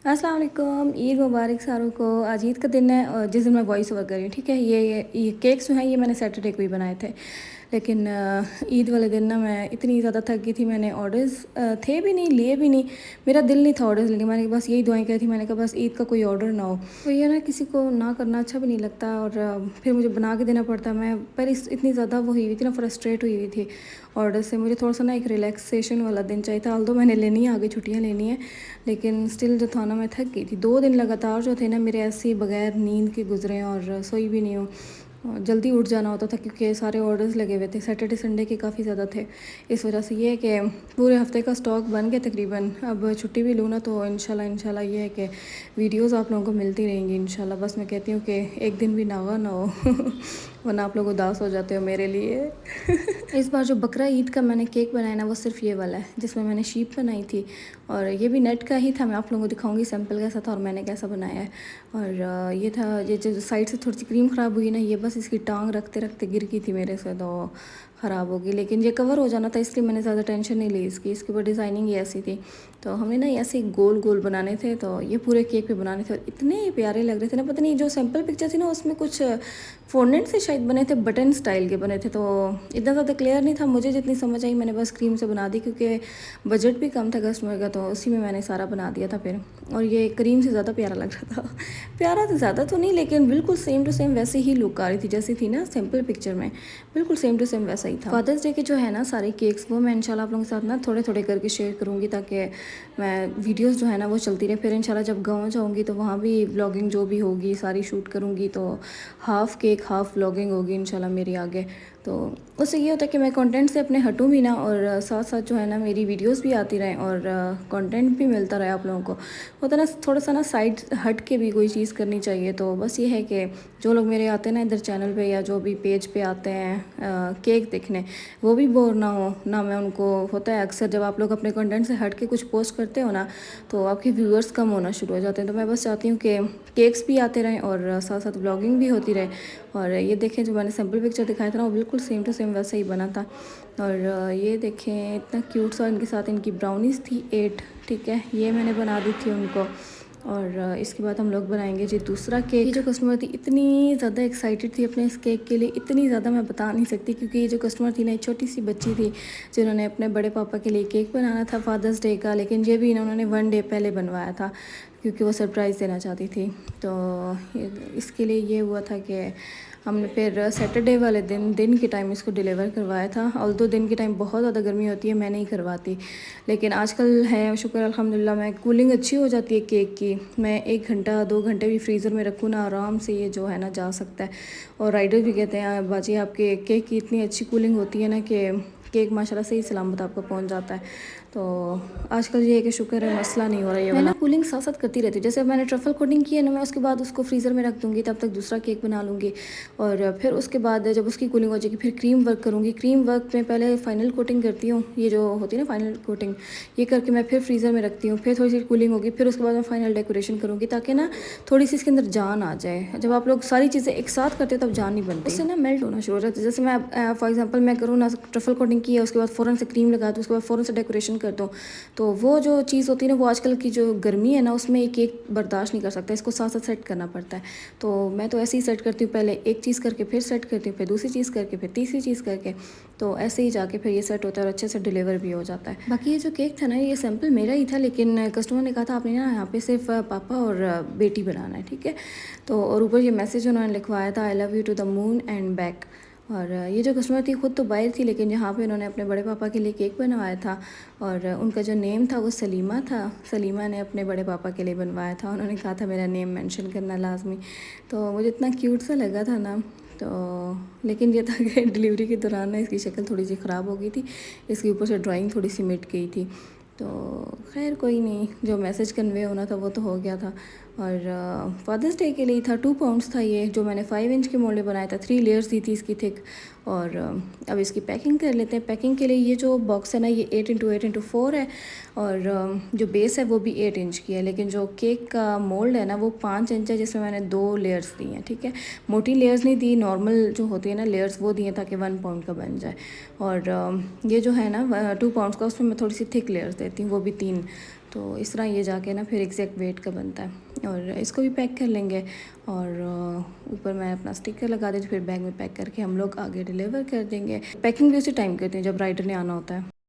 अस्सलाम वालेकुम। ईद मुबारक सारों को। आज ईद का दिन है और जिस दिन मैं वॉइस ओवर कर रही हूँ, ठीक है। ये केक्स जो हैं ये मैंने सैटरडे को ही बनाए थे, लेकिन ईद वाले दिन ना मैं इतनी ज़्यादा थक गई थी। मैंने ऑर्डर्स थे भी नहीं, लिए भी नहीं। मेरा दिल नहीं था ऑर्डर्स लेने। मैंने बस यही दुआएं करी थी। मैंने कहा बस ईद का कोई ऑर्डर ना हो। तो ये ना किसी को ना करना अच्छा भी नहीं लगता, और फिर मुझे बना के देना पड़ता। मैं पहले इतनी ज़्यादा वो हुई थी ना, फ्रस्ट्रेट हुई थी ऑर्डर से। मुझे थोड़ा सा ना एक रिलैक्सेशन वाला दिन चाहिए था। ऑल्दो मैंने लेनी है, आगे छुट्टियाँ लेनी है, लेकिन स्टिल जो था ना मैं थक गई थी। 2 दिन लगातार जो थे ना मेरे ऐसे ही बगैर नींद के गुजरे, और सोई भी नहीं हूँ। जल्दी उठ जाना होता था क्योंकि सारे ऑर्डर्स लगे हुए थे। सैटरडे संडे के काफ़ी ज़्यादा थे। इस वजह से ये है कि पूरे हफ्ते का स्टॉक बन गया तकरीबन। अब छुट्टी भी लूँ ना तो इंशाल्लाह ये है कि वीडियोस आप लोगों को मिलती रहेंगी इंशाल्लाह। बस मैं कहती हूँ कि एक दिन भी नागा ना हो वरना आप लोग उदास हो जाते हो मेरे लिए इस बार जो बकरा ईद का मैंने केक बनाया ना वो सिर्फ ये वाला है, जिसमें मैंने शीप बनाई थी, और ये भी नेट का ही था। मैं आप लोगों को दिखाऊंगी सैम्पल कैसा था और मैंने कैसा बनाया है। और ये था, ये जो साइड से थोड़ी सी क्रीम ख़राब हुई ना, ये बस इसकी टांग रखते रखते गिर गई थी मेरे से, तो ख़राब होगी। लेकिन ये कवर हो जाना था, इसलिए मैंने ज़्यादा टेंशन नहीं ली इसकी। इसके ऊपर डिज़ाइनिंग ही ऐसी थी। तो हमने ना ऐसे गोल गोल बनाने थे, तो ये पूरे केक पे बनाने थे, और इतने प्यारे लग रहे थे ना। पता नहीं, जो सैम्पल पिक्चर थी ना उसमें कुछ फोर्नेट से शायद बने थे, बटन स्टाइल के बने थे, तो इतना ज़्यादा क्लियर नहीं था। मुझे जितनी समझ आई मैंने बस क्रीम से बना दी, क्योंकि बजट भी कम था कस्टमर का, तो उसी में मैंने सारा बना दिया था फिर। और ये क्रीम से ज़्यादा प्यारा लग रहा था प्यारा तो ज़्यादा तो नहीं, लेकिन बिल्कुल सेम टू सेम वैसे ही लुक आ रही थी जैसी थी ना सैम्पल पिक्चर में। बिल्कुल सेम टू सेम वैसा ही था। फादर्स डे के जो है ना सारे केक्स, वो मैं इंशाल्लाह आप लोगों के साथ ना थोड़े थोड़े करके शेयर करूँगी, ताकि मैं वीडियोस जो है ना वो चलती रहे। फिर इंशाल्लाह जब गाँव जाऊँगी तो वहाँ भी व्लॉगिंग जो भी होगी सारी शूट करूँगी, तो हाफ़ केक हाफ़ व्लॉगिंग होगी इंशाल्लाह मेरी आगे। तो उससे ये होता है कि मैं कंटेंट से अपने हटूँ भी ना, और साथ साथ जो है ना मेरी वीडियोस भी आती रहें, और कंटेंट भी मिलता रहे आप लोगों को। होता है ना, थोड़ा सा ना साइड हट के भी कोई चीज़ करनी चाहिए। तो बस ये है कि जो लोग मेरे आते हैं ना इधर चैनल पे या जो भी पेज पे आते हैं केक देखने, वो भी बोर ना हो ना। मैं उनको, होता है अक्सर जब आप लोग अपने कंटेंट से हट के कुछ पोस्ट करते हो ना, तो आपके व्यूअर्स कम होना शुरू हो जाते हैं। तो मैं बस चाहती हूँ कि केक्स भी आते रहें और साथ साथ ब्लॉगिंग भी होती रहे। और ये देखें, जो मैंने सैम्पल पिक्चर दिखाया था ना वो बिल्कुल सेम टू सेम वैसा ही बना था। और ये देखें इतना क्यूट सा इनके साथ इनकी ब्राउनीज़ थी 8, ठीक है, ये मैंने बना दी थी उनको। और इसके बाद हम लोग बनाएंगे जी दूसरा केक। ये जो कस्टमर थी इतनी ज़्यादा एक्साइटेड थी अपने इस केक के लिए, इतनी ज़्यादा मैं बता नहीं सकती, क्योंकि ये जो कस्टमर थी ना एक छोटी सी बच्ची थी जिन्होंने अपने बड़े पापा के लिए केक बनाना था फादर्स डे का, लेकिन ये भी इन्होंने 1 डे पहले बनवाया था क्योंकि वो सरप्राइज़ देना चाहती थी। तो इसके लिए ये हुआ था कि हमने फिर सैटरडे वाले दिन के टाइम इसको डिलीवर करवाया था। ऑल्दो दिन के टाइम बहुत ज़्यादा गर्मी होती है, मैं नहीं करवाती, लेकिन आजकल है शुक्र अल्हम्दुलिल्लाह, मैं कूलिंग अच्छी हो जाती है केक की। मैं 1 घंटा 2 घंटे भी फ्रीज़र में रखूँ ना, आराम से ये जो है ना जा सकता है। और राइडर भी कहते हैं बाजी आपके केक की इतनी अच्छी कूलिंग होती है ना कि केक माशाल्लाह सही सलामत आपका पहुंच जाता है। तो आजकल ये है कि शुक्र है मसला नहीं हो रहा है। मैं ना कूलिंग साथ साथ करती रहती हूँ। जैसे मैंने ट्रफल कोटिंग की है ना, मैं उसके बाद उसको फ्रीज़र में रख दूँगी, तब तक दूसरा केक बना लूँगी। और फिर उसके बाद जब उसकी कूलिंग हो जाएगी फिर क्रीम वर्क करूँगी। क्रीम वर्क में पहले फ़ाइनल कोटिंग करती हूँ, ये जो होती है ना फ़ाइनल कोटिंग, ये करके मैं फिर फ्रीज़र में रखती हूँ। फिर थोड़ी सी कूलिंग होगी, फिर उसके बाद मैं फ़ाइनल डेकोरेशन करूँगी, ताकि ना थोड़ी सी इसके अंदर जान आ जाए। जब आप लोग सारी चीज़ें एक साथ करते हो तब जान नहीं बनती, उससे ना मेल्ट होना शुरू हो जाता है। जैसे मैं फॉर एग्जांपल मैं करूँ ना, ट्रफल कोटिंग की है, उसके बाद फ़ौरन से क्रीम लगा दूँ, उसके बाद फ़ौरन से डेकोरेशन कर दूँ, तो वो जो चीज़ होती है ना, वो आजकल की जो गर्मी है ना उसमें एक केक बर्दाश्त नहीं कर सकता, इसको साथ साथ सेट करना पड़ता है। तो मैं तो ऐसे ही सेट करती हूँ, पहले एक चीज़ करके फिर सेट करती हूँ, फिर दूसरी चीज़ करके फिर तीसरी चीज़ करके, तो ऐसे ही जाके फिर ये सेट होता है और अच्छे से डिलीवर भी हो जाता है। बाकी ये जो केक था ना ये सैम्पल मेरा ही था, लेकिन कस्टमर ने कहा था आपने ना यहाँ पे सिर्फ पापा और बेटी बनाना है, ठीक है। तो और ऊपर ये मैसेज उन्होंने लिखवाया था, I love you to the moon and back. और ये जो कस्टमर थी खुद तो बाहर थी, लेकिन यहाँ पे उन्होंने अपने बड़े पापा के लिए केक बनवाया था, और उनका जो नेम था वो सलीमा था। सलीमा ने अपने बड़े पापा के लिए बनवाया था। उन्होंने कहा था मेरा नेम मेंशन करना लाजमी। तो मुझे इतना क्यूट सा लगा था ना। तो लेकिन ये था कि डिलीवरी के दौरान ना इसकी शक्ल थोड़ी सी ख़राब हो गई थी, इसके ऊपर से ड्राइंग थोड़ी सी मिट गई थी। तो खैर कोई नहीं, जो मैसेज कन्वे होना था वो तो हो गया था। और फादर्स डे के लिए था, 2 पाउंड्स था ये, जो मैंने 5 इंच के मोल्ड बनाया था। 3 लेयर्स दी थी इसकी थिक। और अब इसकी पैकिंग कर लेते हैं। पैकिंग के लिए ये जो बॉक्स है ना ये 8x8x4 है, और जो बेस है वो भी 8 इंच की है, लेकिन जो केक का मोल्ड है ना वो 5 इंच है, जिसमें मैंने 2 लेयर्स दी हैं, ठीक है। मोटी लेयर्स नहीं दी, नॉर्मल जो होती है ना लेयर्स वो दी हैं, ताकि 1 पाउंड का बन जाए। और ये जो है ना 2 पाउंड्स का, उसमें मैं थोड़ी सी थिक लेयर्स देती हूँ, वो भी 3 तो इस तरह ये जाके ना फिर एग्जैक्ट वेट का बनता है। और इसको भी पैक कर लेंगे और ऊपर मैं अपना स्टिकर लगा देती, फिर बैग में पैक करके हम लोग आगे डिलीवर कर देंगे। पैकिंग भी उसी टाइम करते हैं जब राइडर ने आना होता है।